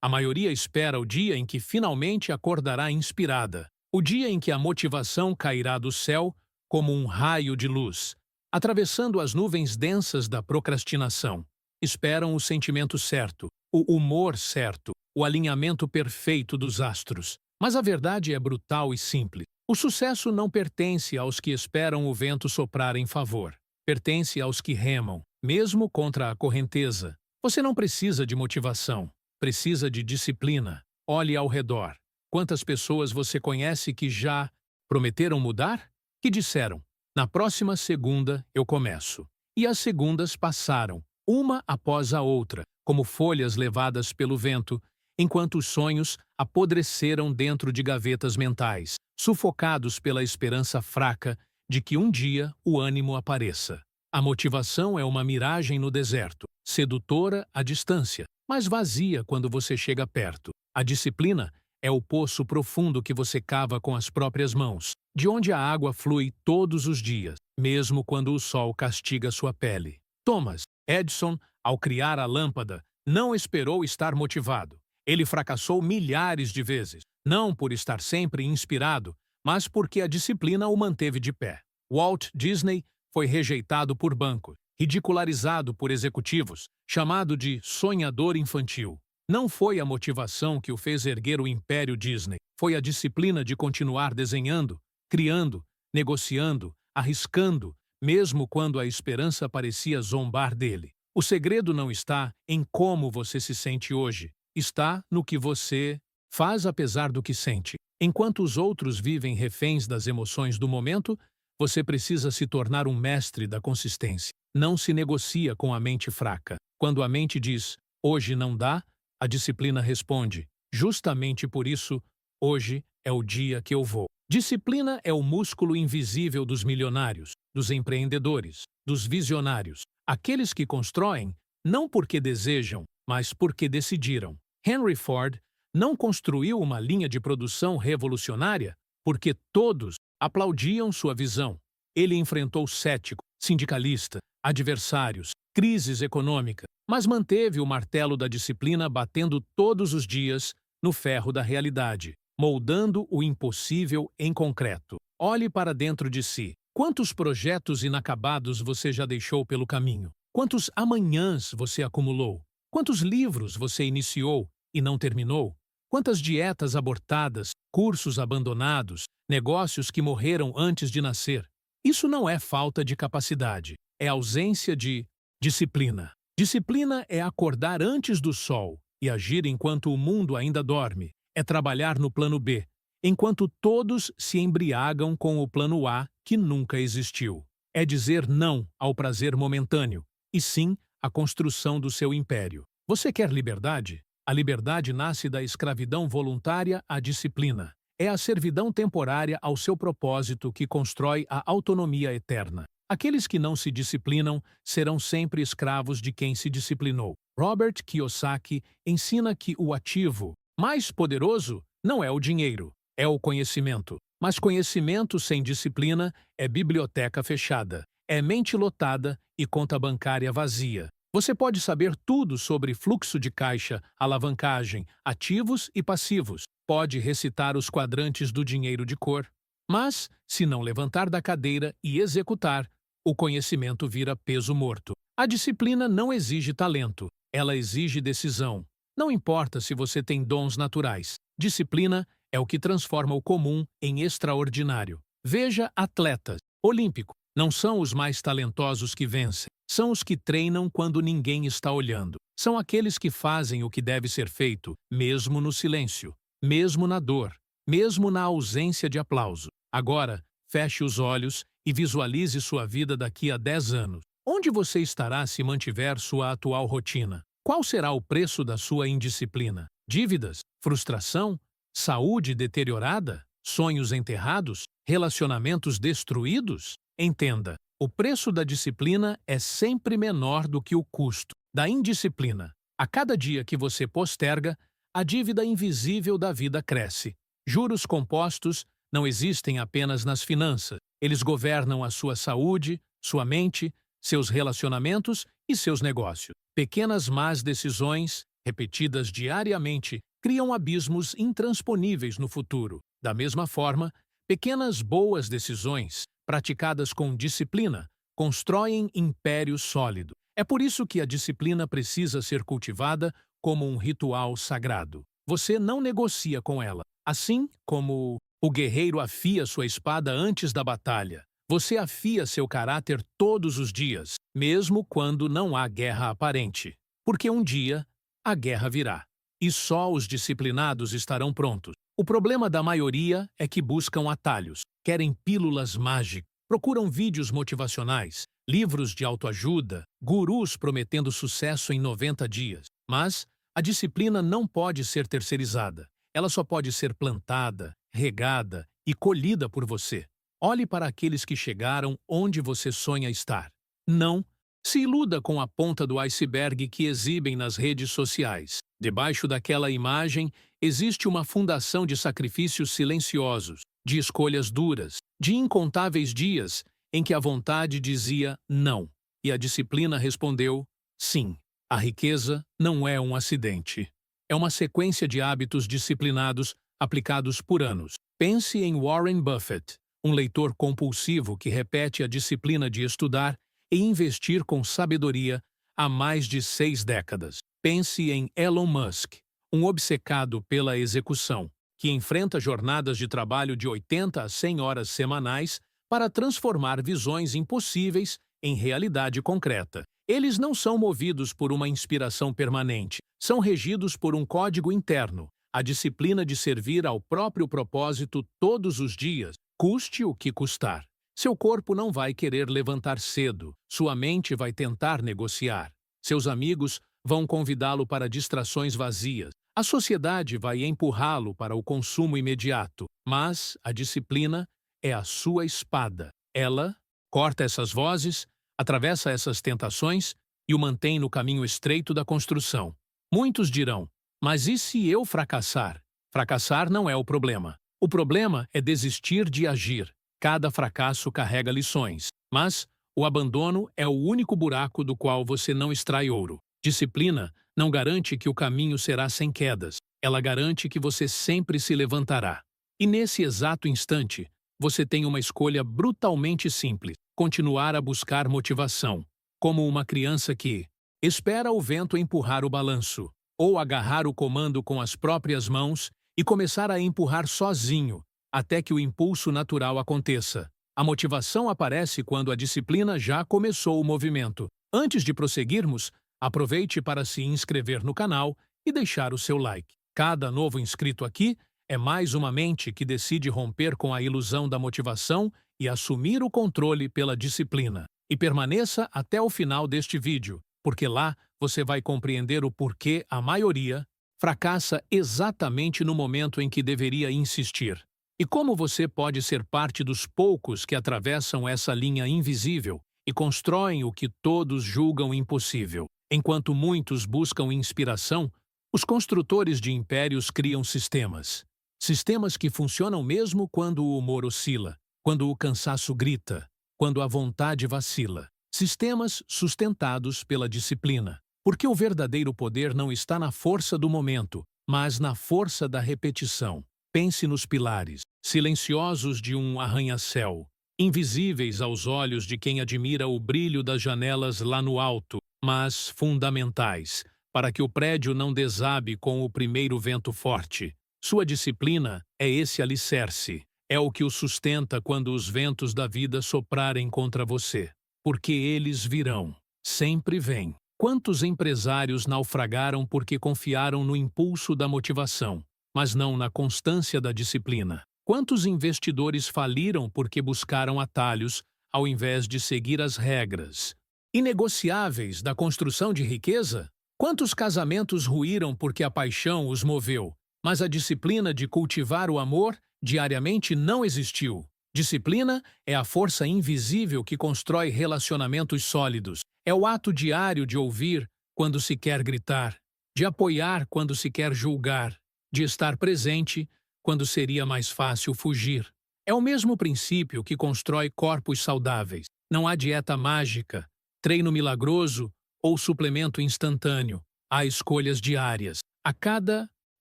A maioria espera o dia em que finalmente acordará inspirada, o dia em que a motivação cairá do céu como um raio de luz, atravessando as nuvens densas da procrastinação. Esperam o sentimento certo, o humor certo, o alinhamento perfeito dos astros. Mas a verdade é brutal e simples. O sucesso não pertence aos que esperam o vento soprar em favor. Pertence aos que remam, mesmo contra a correnteza. Você não precisa de motivação, precisa de disciplina. Olhe ao redor. Quantas pessoas você conhece que já prometeram mudar? Que disseram, na próxima segunda eu começo. E as segundas passaram, uma após a outra, como folhas levadas pelo vento, enquanto os sonhos apodreceram dentro de gavetas mentais, sufocados pela esperança fraca de que um dia o ânimo apareça. A motivação é uma miragem no deserto, sedutora à distância, mas vazia quando você chega perto. A disciplina é o poço profundo que você cava com as próprias mãos, de onde a água flui todos os dias, mesmo quando o sol castiga sua pele. Thomas Edison, ao criar a lâmpada, não esperou estar motivado. Ele fracassou milhares de vezes, não por estar sempre inspirado, mas porque a disciplina o manteve de pé. Walt Disney foi rejeitado por bancos, ridicularizado por executivos, chamado de sonhador infantil. Não foi a motivação que o fez erguer o império Disney, foi a disciplina de continuar desenhando, criando, negociando, arriscando, mesmo quando a esperança parecia zombar dele. O segredo não está em como você se sente hoje, está no que você faz apesar do que sente. Enquanto os outros vivem reféns das emoções do momento, você precisa se tornar um mestre da consistência. Não se negocia com a mente fraca. Quando a mente diz, hoje não dá, a disciplina responde, justamente por isso, hoje é o dia que eu vou. Disciplina é o músculo invisível dos milionários, dos empreendedores, dos visionários, aqueles que constroem não porque desejam, mas porque decidiram. Henry Ford não construiu uma linha de produção revolucionária porque todos aplaudiam sua visão. Ele enfrentou cético, sindicalista, adversários, crises econômica, mas manteve o martelo da disciplina batendo todos os dias no ferro da realidade, moldando o impossível em concreto. Olhe para dentro de si. Quantos projetos inacabados você já deixou pelo caminho? Quantos amanhãs você acumulou? Quantos livros você iniciou e não terminou? Quantas dietas abortadas, cursos abandonados, negócios que morreram antes de nascer? Isso não é falta de capacidade, é ausência de disciplina. Disciplina é acordar antes do sol e agir enquanto o mundo ainda dorme. É trabalhar no plano B, enquanto todos se embriagam com o plano A que nunca existiu. É dizer não ao prazer momentâneo, e sim à construção do seu império. Você quer liberdade? A liberdade nasce da escravidão voluntária à disciplina. É a servidão temporária ao seu propósito que constrói a autonomia eterna. Aqueles que não se disciplinam serão sempre escravos de quem se disciplinou. Robert Kiyosaki ensina que o ativo mais poderoso não é o dinheiro, é o conhecimento. Mas conhecimento sem disciplina é biblioteca fechada, é mente lotada e conta bancária vazia. Você pode saber tudo sobre fluxo de caixa, alavancagem, ativos e passivos. Pode recitar os quadrantes do dinheiro de cor. Mas, se não levantar da cadeira e executar, o conhecimento vira peso morto. A disciplina não exige talento, ela exige decisão. Não importa se você tem dons naturais. Disciplina é o que transforma o comum em extraordinário. Veja atletas olímpicos. Não são os mais talentosos que vencem. São os que treinam quando ninguém está olhando. São aqueles que fazem o que deve ser feito, mesmo no silêncio, mesmo na dor, mesmo na ausência de aplauso. Agora, feche os olhos e visualize sua vida daqui a 10 anos. Onde você estará se mantiver sua atual rotina? Qual será o preço da sua indisciplina? Dívidas? Frustração? Saúde deteriorada? Sonhos enterrados? Relacionamentos destruídos? Entenda, o preço da disciplina é sempre menor do que o custo da indisciplina. A cada dia que você posterga, a dívida invisível da vida cresce. Juros compostos não existem apenas nas finanças. Eles governam a sua saúde, sua mente, seus relacionamentos e seus negócios. Pequenas más decisões repetidas diariamente, criam abismos intransponíveis no futuro. Da mesma forma, pequenas boas decisões, praticadas com disciplina, constroem império sólido. É por isso que a disciplina precisa ser cultivada como um ritual sagrado. Você não negocia com ela. Assim como o guerreiro afia sua espada antes da batalha, você afia seu caráter todos os dias, mesmo quando não há guerra aparente. Porque um dia, a guerra virá. E só os disciplinados estarão prontos. O problema da maioria é que buscam atalhos, querem pílulas mágicas, procuram vídeos motivacionais, livros de autoajuda, gurus prometendo sucesso em 90 dias. Mas a disciplina não pode ser terceirizada. Ela só pode ser plantada, regada e colhida por você. Olhe para aqueles que chegaram onde você sonha estar. Não se iluda com a ponta do iceberg que exibem nas redes sociais. Debaixo daquela imagem existe uma fundação de sacrifícios silenciosos, de escolhas duras, de incontáveis dias em que a vontade dizia não e a disciplina respondeu sim. A riqueza não é um acidente. É uma sequência de hábitos disciplinados aplicados por anos. Pense em Warren Buffett, um leitor compulsivo que repete a disciplina de estudar e investir com sabedoria há mais de 6 décadas. Pense em Elon Musk, um obcecado pela execução, que enfrenta jornadas de trabalho de 80 a 100 horas semanais para transformar visões impossíveis em realidade concreta. Eles não são movidos por uma inspiração permanente, são regidos por um código interno, a disciplina de servir ao próprio propósito todos os dias, custe o que custar. Seu corpo não vai querer levantar cedo, sua mente vai tentar negociar. Seus amigos vão convidá-lo para distrações vazias. A sociedade vai empurrá-lo para o consumo imediato, mas a disciplina é a sua espada. Ela corta essas vozes, atravessa essas tentações e o mantém no caminho estreito da construção. Muitos dirão, mas e se eu fracassar? Fracassar não é o problema. O problema é desistir de agir. Cada fracasso carrega lições, mas o abandono é o único buraco do qual você não extrai ouro. Disciplina não garante que o caminho será sem quedas. Ela garante que você sempre se levantará. E nesse exato instante, você tem uma escolha brutalmente simples: continuar a buscar motivação, como uma criança que espera o vento empurrar o balanço, ou agarrar o comando com as próprias mãos e começar a empurrar sozinho, até que o impulso natural aconteça. A motivação aparece quando a disciplina já começou o movimento. Antes de prosseguirmos, aproveite para se inscrever no canal e deixar o seu like. Cada novo inscrito aqui é mais uma mente que decide romper com a ilusão da motivação e assumir o controle pela disciplina. E permaneça até o final deste vídeo, porque lá você vai compreender o porquê a maioria fracassa exatamente no momento em que deveria insistir. E como você pode ser parte dos poucos que atravessam essa linha invisível e constroem o que todos julgam impossível. Enquanto muitos buscam inspiração, os construtores de impérios criam sistemas. Sistemas que funcionam mesmo quando o humor oscila, quando o cansaço grita, quando a vontade vacila. Sistemas sustentados pela disciplina. Porque o verdadeiro poder não está na força do momento, mas na força da repetição. Pense nos pilares, silenciosos de um arranha-céu, invisíveis aos olhos de quem admira o brilho das janelas lá no alto, mas fundamentais, para que o prédio não desabe com o primeiro vento forte. Sua disciplina é esse alicerce, é o que o sustenta quando os ventos da vida soprarem contra você. Porque eles virão, sempre vêm. Quantos empresários naufragaram porque confiaram no impulso da motivação, mas não na constância da disciplina? Quantos investidores faliram porque buscaram atalhos, ao invés de seguir as regras inegociáveis da construção de riqueza? Quantos casamentos ruíram porque a paixão os moveu, mas a disciplina de cultivar o amor diariamente não existiu? Disciplina é a força invisível que constrói relacionamentos sólidos. É o ato diário de ouvir quando se quer gritar, de apoiar quando se quer julgar, de estar presente quando seria mais fácil fugir. É o mesmo princípio que constrói corpos saudáveis. Não há dieta mágica, treino milagroso ou suplemento instantâneo. Há escolhas diárias, a cada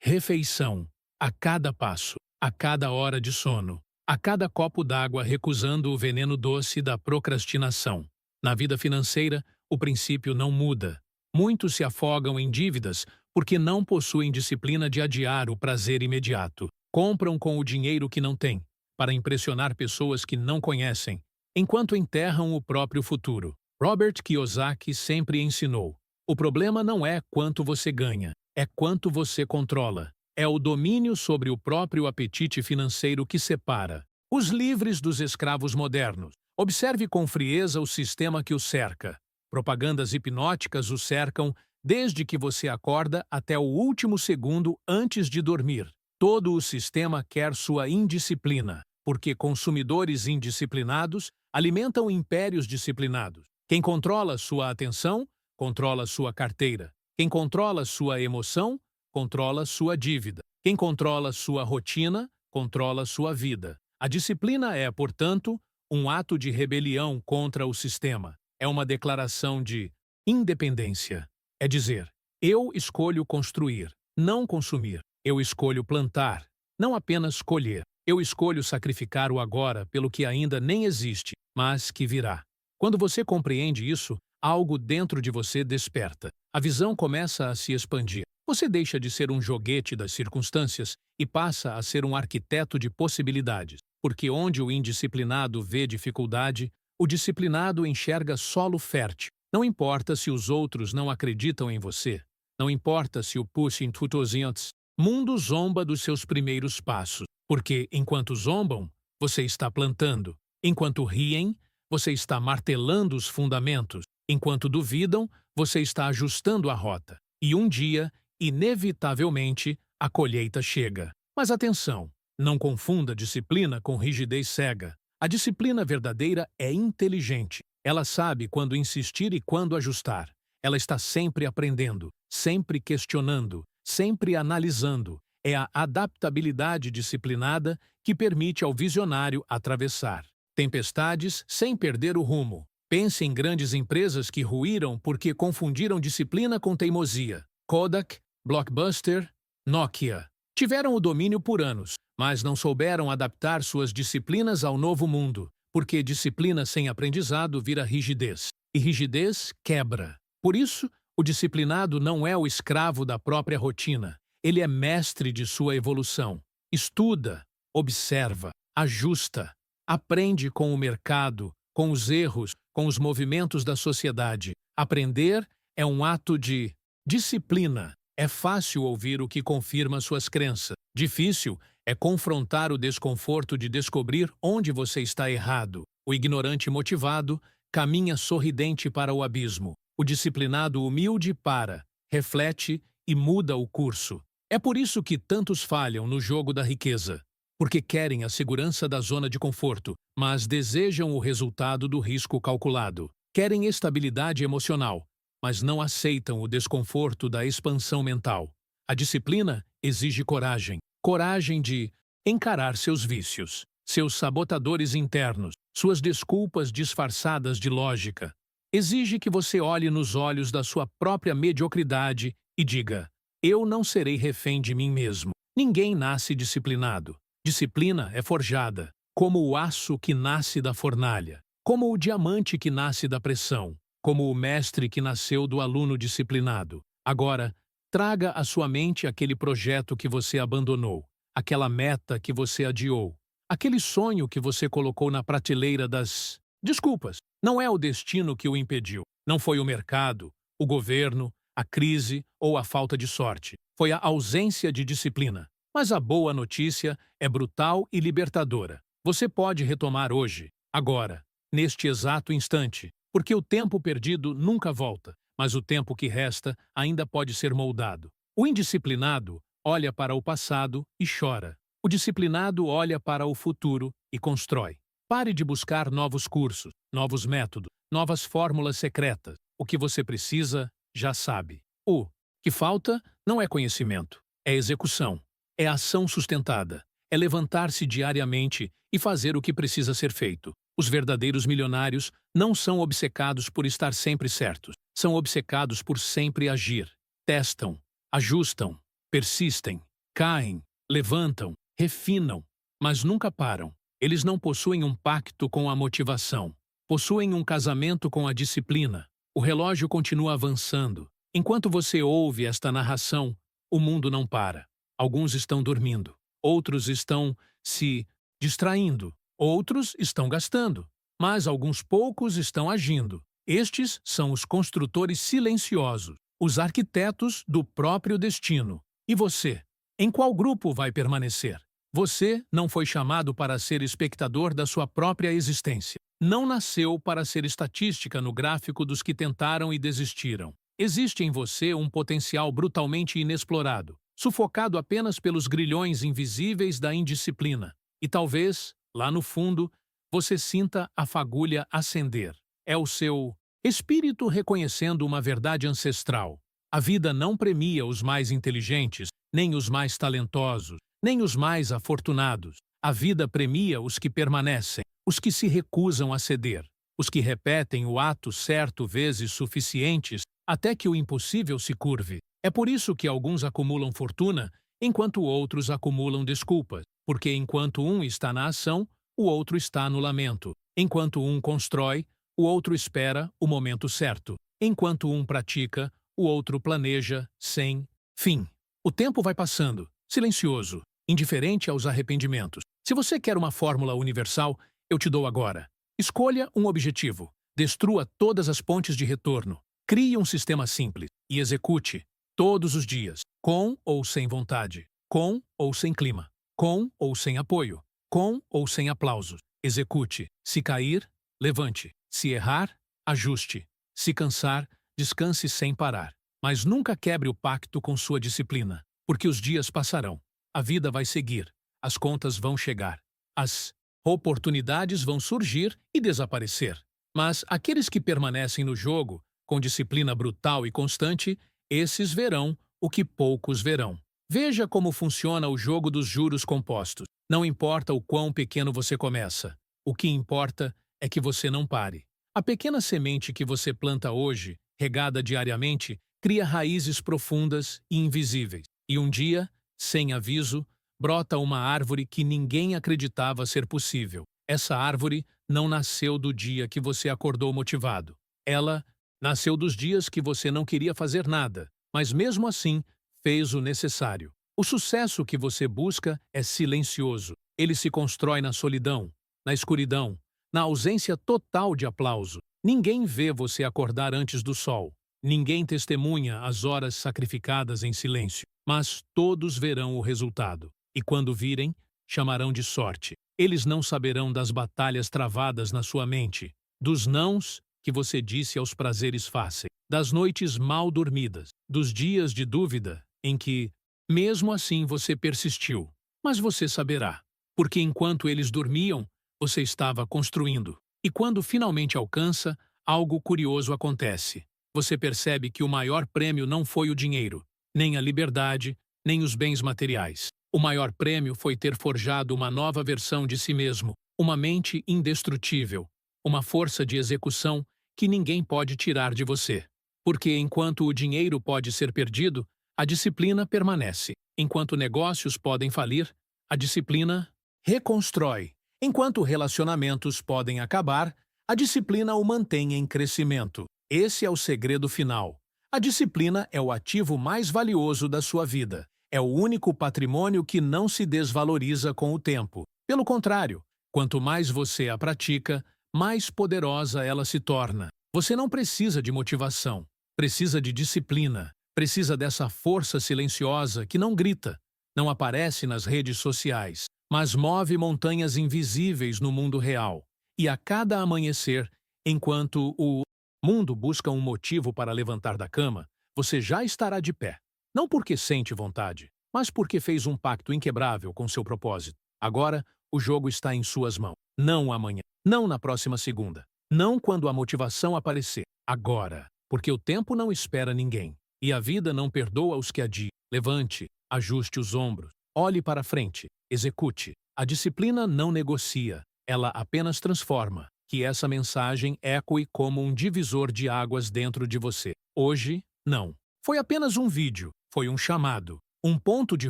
refeição, a cada passo, a cada hora de sono, a cada copo d'água recusando o veneno doce da procrastinação. Na vida financeira, o princípio não muda. Muitos se afogam em dívidas porque não possuem disciplina de adiar o prazer imediato. Compram com o dinheiro que não têm, para impressionar pessoas que não conhecem, enquanto enterram o próprio futuro. Robert Kiyosaki sempre ensinou: o problema não é quanto você ganha, é quanto você controla. É o domínio sobre o próprio apetite financeiro que separa os livres dos escravos modernos. Observe com frieza o sistema que o cerca. Propagandas hipnóticas o cercam desde que você acorda até o último segundo antes de dormir. Todo o sistema quer sua indisciplina, porque consumidores indisciplinados alimentam impérios disciplinados. Quem controla sua atenção, controla sua carteira. Quem controla sua emoção, controla sua dívida. Quem controla sua rotina, controla sua vida. A disciplina é, portanto, um ato de rebelião contra o sistema. É uma declaração de independência. É dizer, eu escolho construir, não consumir. Eu escolho plantar, não apenas colher. Eu escolho sacrificar o agora pelo que ainda nem existe, mas que virá. Quando você compreende isso, algo dentro de você desperta. A visão começa a se expandir. Você deixa de ser um joguete das circunstâncias e passa a ser um arquiteto de possibilidades. Porque onde o indisciplinado vê dificuldade, o disciplinado enxerga solo fértil. Não importa se os outros não acreditam em você. Não importa se o pushing tutoziantes. Mundo zomba dos seus primeiros passos. Porque enquanto zombam, você está plantando. Enquanto riem, você está martelando os fundamentos. Enquanto duvidam, você está ajustando a rota. E um dia, inevitavelmente, a colheita chega. Mas atenção, não confunda disciplina com rigidez cega. A disciplina verdadeira é inteligente. Ela sabe quando insistir e quando ajustar. Ela está sempre aprendendo, sempre questionando, sempre analisando. É a adaptabilidade disciplinada que permite ao visionário atravessar tempestades sem perder o rumo. Pense em grandes empresas que ruíram porque confundiram disciplina com teimosia. Kodak, Blockbuster, Nokia. Tiveram o domínio por anos, mas não souberam adaptar suas disciplinas ao novo mundo, porque disciplina sem aprendizado vira rigidez, e rigidez quebra. Por isso, o disciplinado não é o escravo da própria rotina, ele é mestre de sua evolução. Estuda, observa, ajusta, aprende com o mercado, com os erros, com os movimentos da sociedade. Aprender é um ato de disciplina. É fácil ouvir o que confirma suas crenças. Difícil é confrontar o desconforto de descobrir onde você está errado. O ignorante motivado caminha sorridente para o abismo. O disciplinado humilde para, reflete e muda o curso. É por isso que tantos falham no jogo da riqueza. Porque querem a segurança da zona de conforto, mas desejam o resultado do risco calculado. Querem estabilidade emocional, mas não aceitam o desconforto da expansão mental. A disciplina exige coragem. Coragem de encarar seus vícios, seus sabotadores internos, suas desculpas disfarçadas de lógica. Exige que você olhe nos olhos da sua própria mediocridade e diga: eu não serei refém de mim mesmo. Ninguém nasce disciplinado. Disciplina é forjada, como o aço que nasce da fornalha, como o diamante que nasce da pressão, como o mestre que nasceu do aluno disciplinado. Agora, traga à sua mente aquele projeto que você abandonou, aquela meta que você adiou, aquele sonho que você colocou na prateleira das desculpas. Não é o destino que o impediu. Não foi o mercado, o governo, a crise ou a falta de sorte. Foi a ausência de disciplina. Mas a boa notícia é brutal e libertadora. Você pode retomar hoje, agora, neste exato instante, porque o tempo perdido nunca volta, mas o tempo que resta ainda pode ser moldado. O indisciplinado olha para o passado e chora. O disciplinado olha para o futuro e constrói. Pare de buscar novos cursos, novos métodos, novas fórmulas secretas. O que você precisa, já sabe. O que falta não é conhecimento, é execução. É ação sustentada. É levantar-se diariamente e fazer o que precisa ser feito. Os verdadeiros milionários não são obcecados por estar sempre certos. São obcecados por sempre agir. testam, ajustam, persistem, caem, levantam, refinam, mas nunca param. Eles não possuem um pacto com a motivação. Possuem um casamento com a disciplina. O relógio continua avançando. Enquanto você ouve esta narração, o mundo não para. Alguns estão dormindo. Outros estão se distraindo. Outros estão gastando. Mas alguns poucos estão agindo. Estes são os construtores silenciosos, os arquitetos do próprio destino. E você? Em qual grupo vai permanecer? Você não foi chamado para ser espectador da sua própria existência. Não nasceu para ser estatística no gráfico dos que tentaram e desistiram. Existe em você um potencial brutalmente inexplorado, sufocado apenas pelos grilhões invisíveis da indisciplina. E talvez, lá no fundo, você sinta a fagulha acender. É o seu espírito reconhecendo uma verdade ancestral. A vida não premia os mais inteligentes, nem os mais talentosos, nem os mais afortunados. A vida premia os que permanecem, os que se recusam a ceder, os que repetem o ato certo vezes suficientes até que o impossível se curve. É por isso que alguns acumulam fortuna, enquanto outros acumulam desculpas, porque enquanto um está na ação, o outro está no lamento. Enquanto um constrói, o outro espera o momento certo. Enquanto um pratica, o outro planeja sem fim. O tempo vai passando, silencioso, indiferente aos arrependimentos. Se você quer uma fórmula universal, eu te dou agora. Escolha um objetivo. Destrua todas as pontes de retorno. Crie um sistema simples e execute, todos os dias, com ou sem vontade, com ou sem clima, com ou sem apoio, com ou sem aplausos. Execute. Se cair, levante. Se errar, ajuste. Se cansar, descanse sem parar. Mas nunca quebre o pacto com sua disciplina, porque os dias passarão. A vida vai seguir. As contas vão chegar. As oportunidades vão surgir e desaparecer. Mas aqueles que permanecem no jogo, com disciplina brutal e constante, esses verão o que poucos verão. Veja como funciona o jogo dos juros compostos. Não importa o quão pequeno você começa. O que importa é que você não pare. A pequena semente que você planta hoje, regada diariamente, cria raízes profundas e invisíveis. E um dia, sem aviso, brota uma árvore que ninguém acreditava ser possível. Essa árvore não nasceu do dia que você acordou motivado. Ela nasceu dos dias que você não queria fazer nada, mas mesmo assim fez o necessário. O sucesso que você busca é silencioso. Ele se constrói na solidão, na escuridão, na ausência total de aplauso. Ninguém vê você acordar antes do sol. Ninguém testemunha as horas sacrificadas em silêncio. Mas todos verão o resultado. E quando virem, chamarão de sorte. Eles não saberão das batalhas travadas na sua mente, dos nãos que você disse aos prazeres fáceis, das noites mal dormidas, dos dias de dúvida em que, mesmo assim, você persistiu. Mas você saberá, porque enquanto eles dormiam, você estava construindo. E quando finalmente alcança, algo curioso acontece. Você percebe que o maior prêmio não foi o dinheiro, nem a liberdade, nem os bens materiais. O maior prêmio foi ter forjado uma nova versão de si mesmo, uma mente indestrutível, uma força de execução que ninguém pode tirar de você. Porque enquanto o dinheiro pode ser perdido, a disciplina permanece. Enquanto negócios podem falir, a disciplina reconstrói. Enquanto relacionamentos podem acabar, a disciplina o mantém em crescimento. Esse é o segredo final. A disciplina é o ativo mais valioso da sua vida. É o único patrimônio que não se desvaloriza com o tempo. Pelo contrário, quanto mais você a pratica, mais poderosa ela se torna. Você não precisa de motivação, precisa de disciplina, precisa dessa força silenciosa que não grita, não aparece nas redes sociais, mas move montanhas invisíveis no mundo real. E a cada amanhecer, enquanto o mundo busca um motivo para levantar da cama, você já estará de pé. Não porque sente vontade, mas porque fez um pacto inquebrável com seu propósito. Agora, o jogo está em suas mãos. Não amanhã, não na próxima segunda, não quando a motivação aparecer. Agora, porque o tempo não espera ninguém. E a vida não perdoa os que adiam. Levante, ajuste os ombros, olhe para frente, execute. A disciplina não negocia, ela apenas transforma. Que essa mensagem ecoe como um divisor de águas dentro de você. Hoje, não. Foi apenas um vídeo, foi um chamado, um ponto de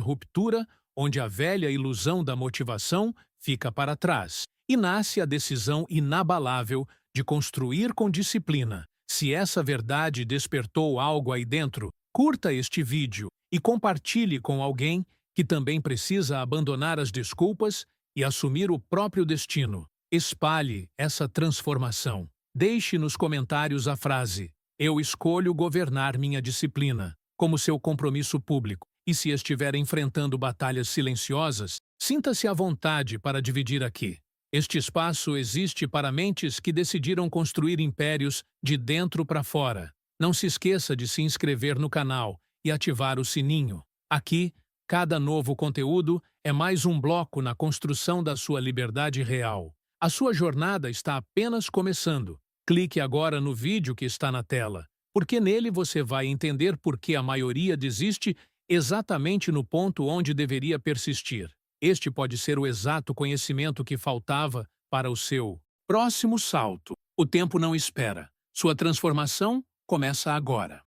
ruptura onde a velha ilusão da motivação fica para trás e nasce a decisão inabalável de construir com disciplina. Se essa verdade despertou algo aí dentro, curta este vídeo e compartilhe com alguém que também precisa abandonar as desculpas e assumir o próprio destino. Espalhe essa transformação. Deixe nos comentários a frase "Eu escolho governar minha disciplina" como seu compromisso público. E se estiver enfrentando batalhas silenciosas, sinta-se à vontade para dividir aqui. Este espaço existe para mentes que decidiram construir impérios de dentro para fora. Não se esqueça de se inscrever no canal e ativar o sininho. Aqui, cada novo conteúdo é mais um bloco na construção da sua liberdade real. A sua jornada está apenas começando. Clique agora no vídeo que está na tela, porque nele você vai entender por que a maioria desiste exatamente no ponto onde deveria persistir. Este pode ser o exato conhecimento que faltava para o seu próximo salto. O tempo não espera. Sua transformação começa agora.